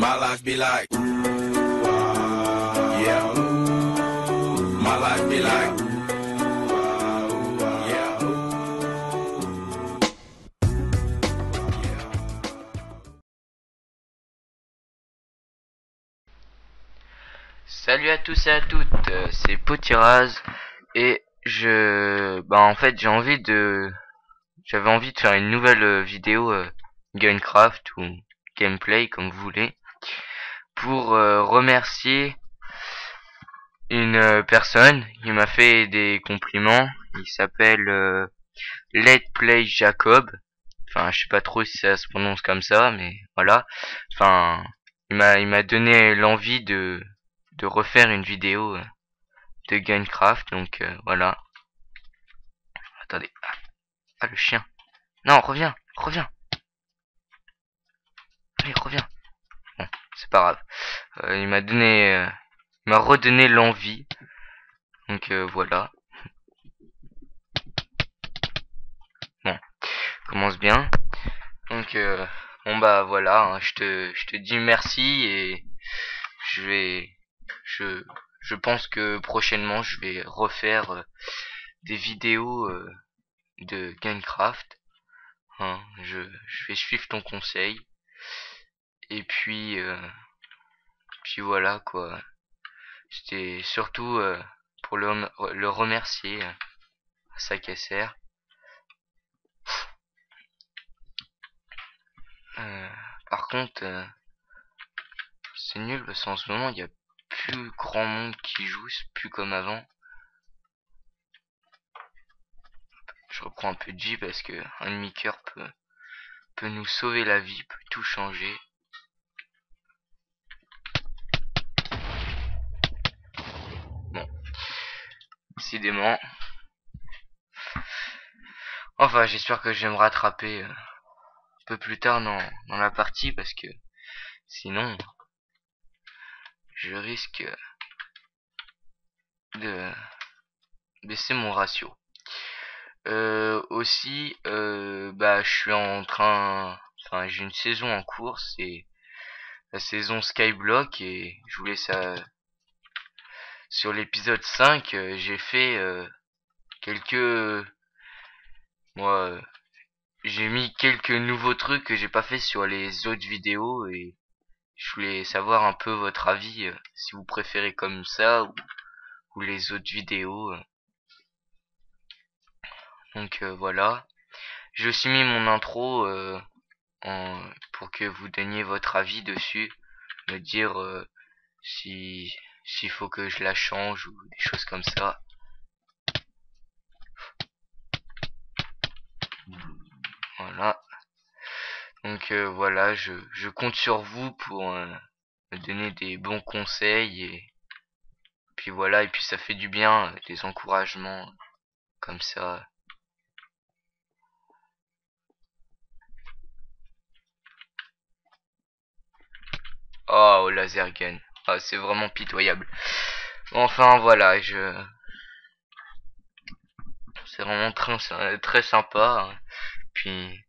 My life be like, yeah. My life be like, yeah. Salut à tous et à toutes, c'est Potiraz et en fait j'avais envie de faire une nouvelle vidéo Gunecraft ou gameplay comme vous voulez pour remercier une personne qui m'a fait des compliments. Il s'appelle Let Play Jacob. Enfin, je sais pas trop si ça se prononce comme ça, mais voilà. Enfin, il m'a donné l'envie de refaire une vidéo de Gunecraft, donc voilà. Attendez. Ah, le chien. Non, reviens. Allez, reviens. Bon, c'est pas grave. Il m'a redonné l'envie. Donc voilà. Bon, commence bien. Donc bon bah voilà, hein, je te dis merci et je vais je je pense que prochainement je vais refaire des vidéos de Gunecraft. Hein, je vais suivre ton conseil et puis voilà quoi. C'était surtout pour le remercier à sa caissière. Par contre, c'est nul parce qu'en ce moment il y a plus grand monde qui joue, c'est plus comme avant. Je reprends un peu de J parce que un demi-cœur peut nous sauver la vie, peut tout changer. Bon, décidément. Enfin, j'espère que je vais me rattraper un peu plus tard dans la partie parce que sinon je risque de baisser mon ratio. Aussi, je suis en train, enfin j'ai une saison en cours, c'est la saison Skyblock et je voulais ça. Sur l'épisode 5, j'ai fait quelques, moi, j'ai mis quelques nouveaux trucs que j'ai pas fait sur les autres vidéos et je voulais savoir un peu votre avis, si vous préférez comme ça ou les autres vidéos. Donc voilà. J'ai aussi mis mon intro pour que vous donniez votre avis dessus, me dire si s'il faut que je la change ou des choses comme ça. Voilà. Donc voilà, je compte sur vous pour me donner des bons conseils et puis voilà, et puis ça fait du bien, des encouragements comme ça. Oh, laser gun. Ah, c'est vraiment pitoyable. Enfin voilà, c'est vraiment très sympa. Hein. Puis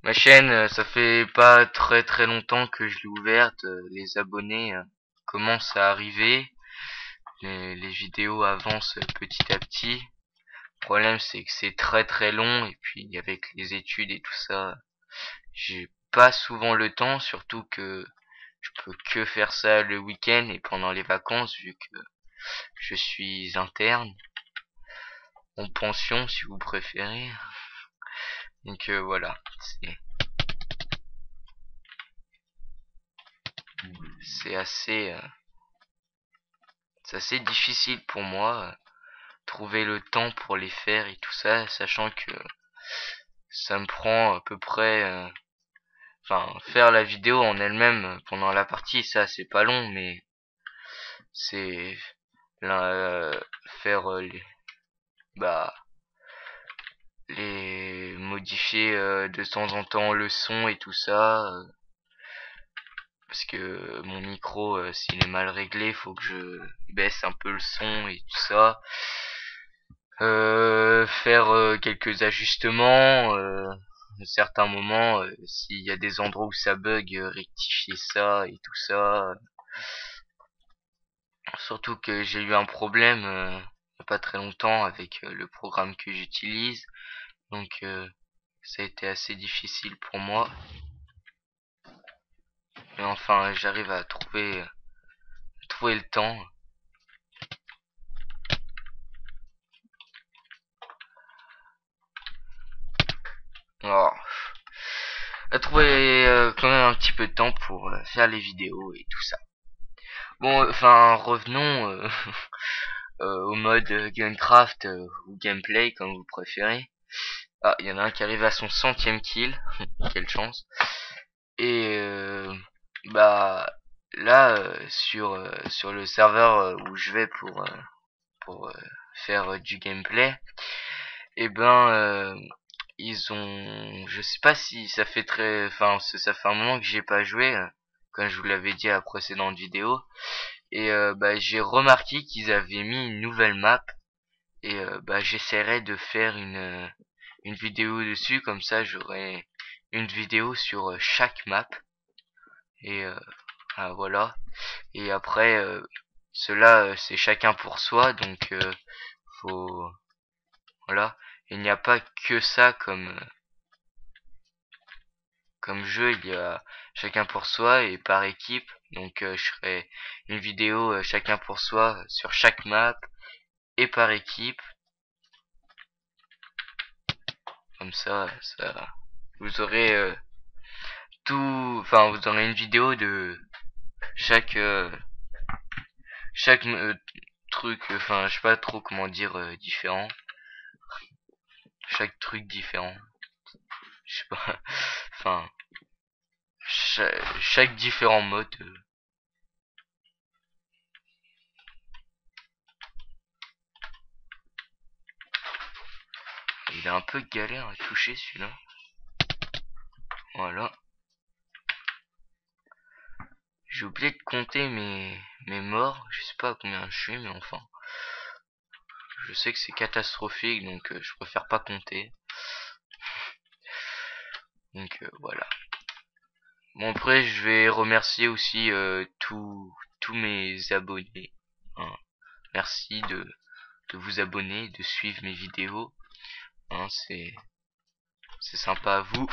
ma chaîne, ça fait pas très longtemps que je l'ai ouverte. Les abonnés commencent à arriver. Les vidéos avancent petit à petit. Le problème c'est que c'est très long et puis avec les études et tout ça, j'ai pas souvent le temps, surtout que je peux que faire ça le week-end et pendant les vacances vu que je suis interne, en pension si vous préférez. Donc voilà, c'est c'est assez difficile pour moi trouver le temps pour les faire et tout ça, sachant que ça me prend à peu près enfin faire la vidéo en elle-même pendant la partie, ça c'est pas long, mais c'est faire bah les modifier de temps en temps le son et tout ça, parce que mon micro s'il est mal réglé faut que je baisse un peu le son et tout ça, faire quelques ajustements, certains moments, s'il y a des endroits où ça bug, rectifier ça et tout ça. Surtout que j'ai eu un problème il y a pas très longtemps avec le programme que j'utilise, donc ça a été assez difficile pour moi. Mais enfin, j'arrive à trouver le temps. Alors, à trouver quand même un petit peu de temps pour faire les vidéos et tout ça. Bon, enfin, revenons au mode Gunecraft ou gameplay comme vous préférez. Ah, il y en a un qui arrive à son 100e kill. Quelle chance. Et bah là sur le serveur où je vais pour faire du gameplay, et ben ils ont, je sais pas si ça fait très, enfin ça fait un moment que j'ai pas joué, comme je vous l'avais dit à la précédente vidéo, et bah j'ai remarqué qu'ils avaient mis une nouvelle map, et bah j'essaierai de faire une vidéo dessus, comme ça j'aurai une vidéo sur chaque map, et ah, voilà. Et après cela c'est chacun pour soi, donc faut, voilà, il n'y a pas que ça comme jeu, il y a chacun pour soi et par équipe. Donc je ferai une vidéo chacun pour soi sur chaque map et par équipe. Comme ça vous aurez tout, enfin vous aurez une vidéo de chaque chaque truc, enfin je sais pas trop comment dire, différent. Chaque truc différent. Je sais pas. Enfin chaque différent mode. Il est un peu galère à toucher celui-là. Voilà. J'ai oublié de compter mes morts. Je sais pas à combien je suis, mais enfin. Je sais que c'est catastrophique, donc je préfère pas compter. Donc voilà. Bon, après, je vais remercier aussi tous mes abonnés, hein. Merci de vous abonner, de suivre mes vidéos, hein, c'est sympa à vous.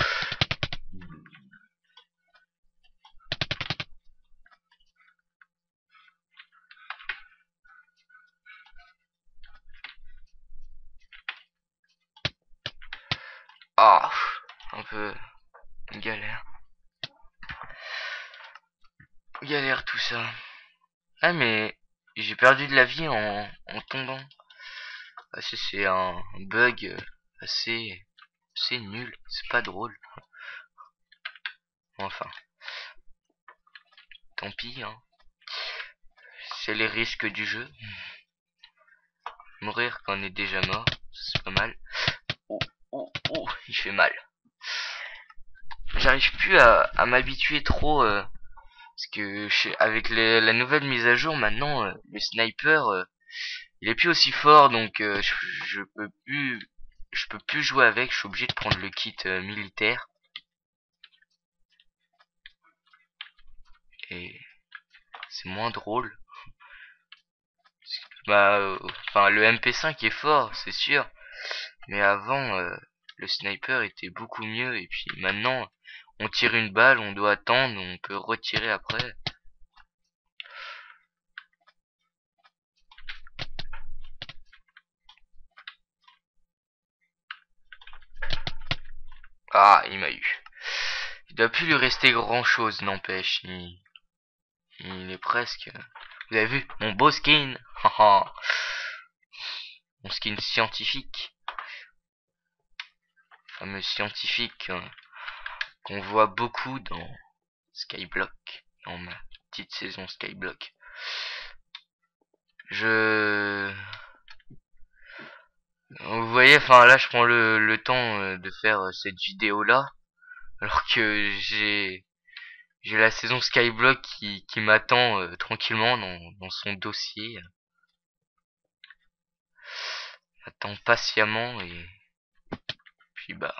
Ah, un peu galère. Galère tout ça. Ah, mais j'ai perdu de la vie en tombant. Ah, c'est un bug assez nul. C'est pas drôle. Enfin, tant pis, hein. C'est les risques du jeu. Mourir quand on est déjà mort, c'est pas mal. Oh, oh, oh, il fait mal. J'arrive plus à m'habituer trop, parce que avec la nouvelle mise à jour maintenant, le sniper il est plus aussi fort, donc je peux plus jouer avec. Je suis obligé de prendre le kit militaire, et c'est moins drôle. Bah enfin le MP5 est fort, c'est sûr, mais avant le sniper était beaucoup mieux, et puis maintenant on tire une balle, on doit attendre, on peut retirer après. Ah, il m'a eu. Il doit plus lui rester grand chose, n'empêche. Il est presque. Vous avez vu mon beau skin? Mon skin scientifique. Fameux scientifique qu'on voit beaucoup dans Skyblock. Dans ma petite saison Skyblock. Je... Vous voyez, enfin là je prends le temps de faire cette vidéo là. Alors que j'ai la saison Skyblock qui m'attend tranquillement dans son dossier. Attend patiemment, et puis bah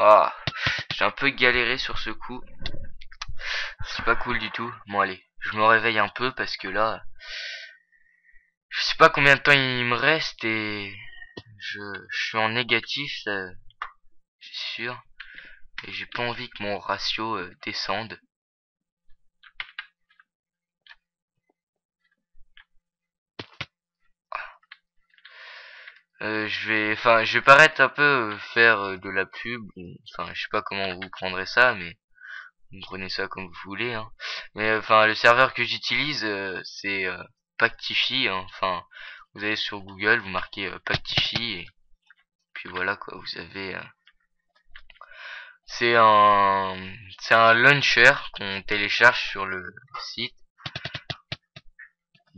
Ah, j'ai un peu galéré sur ce coup. C'est pas cool du tout. Bon allez, je me réveille un peu parce que là, je sais pas combien de temps il me reste et je suis en négatif, ça, c'est sûr. Et j'ai pas envie que mon ratio descende. Je vais paraître un peu faire de la pub. Enfin, je sais pas comment vous prendrez ça, mais vous prenez ça comme vous voulez, hein. Mais enfin, le serveur que j'utilise, c'est Pactify, hein. Enfin, vous allez sur Google, vous marquez Pactify et puis voilà quoi. Vous avez, c'est un, c'est un launcher qu'on télécharge sur le site.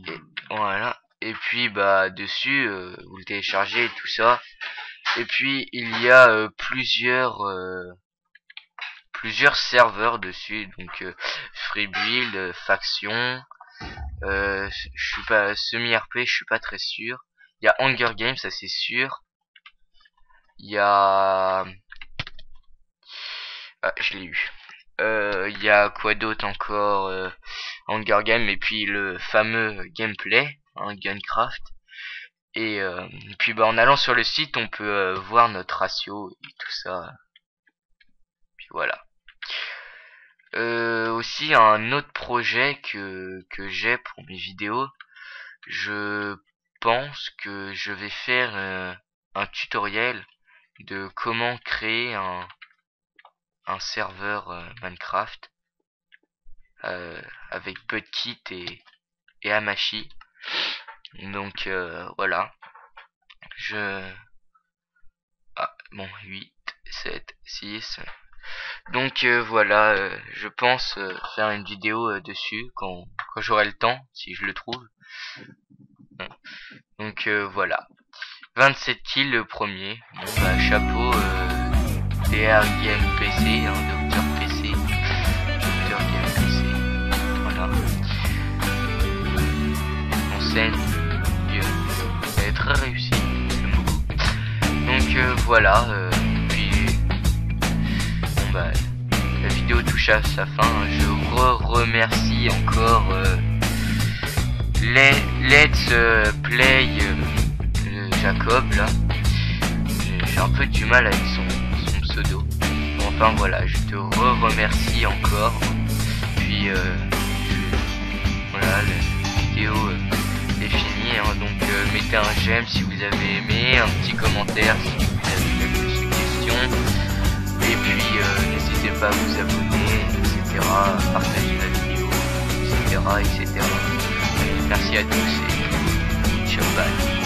Et voilà. Et puis bah dessus, vous le téléchargez et tout ça. Et puis il y a plusieurs serveurs dessus, donc free build, faction, je suis pas semi RP, je suis pas très sûr. Il y a Hunger Games, ça c'est sûr. Il y a je l'ai eu. Il y a quoi d'autre encore, Hunger Games et puis le fameux gameplay, hein, Gunkraft. Et puis bah en allant sur le site, on peut voir notre ratio et tout ça. Puis voilà. Aussi un autre projet que j'ai pour mes vidéos, je pense que je vais faire un tutoriel de comment créer un serveur Minecraft avec Budkit et Hamachi. Donc voilà. Bon, 8, 7, 6. Donc voilà, je pense faire une vidéo dessus quand j'aurai le temps, si je le trouve. Donc voilà. 27 kills le premier. Bon bah chapeau DR Game PC, hein, Docteur PC. Docteur Game PC. Voilà. En scène, elle est très réussie, j'aime beaucoup. Donc voilà, puis bon bah la vidéo touche à sa fin. Je remercie encore Let's Play Jacob là. J'ai un peu du mal avec son pseudo. Enfin voilà, je te remercie encore. Puis voilà, la vidéo est finie, hein. Donc mettez un j'aime si vous avez aimé, un petit commentaire si vous avez quelques suggestions. Et puis n'hésitez pas à vous abonner, etc. Partager la vidéo, etc. Allez, merci à tous et ciao, bye.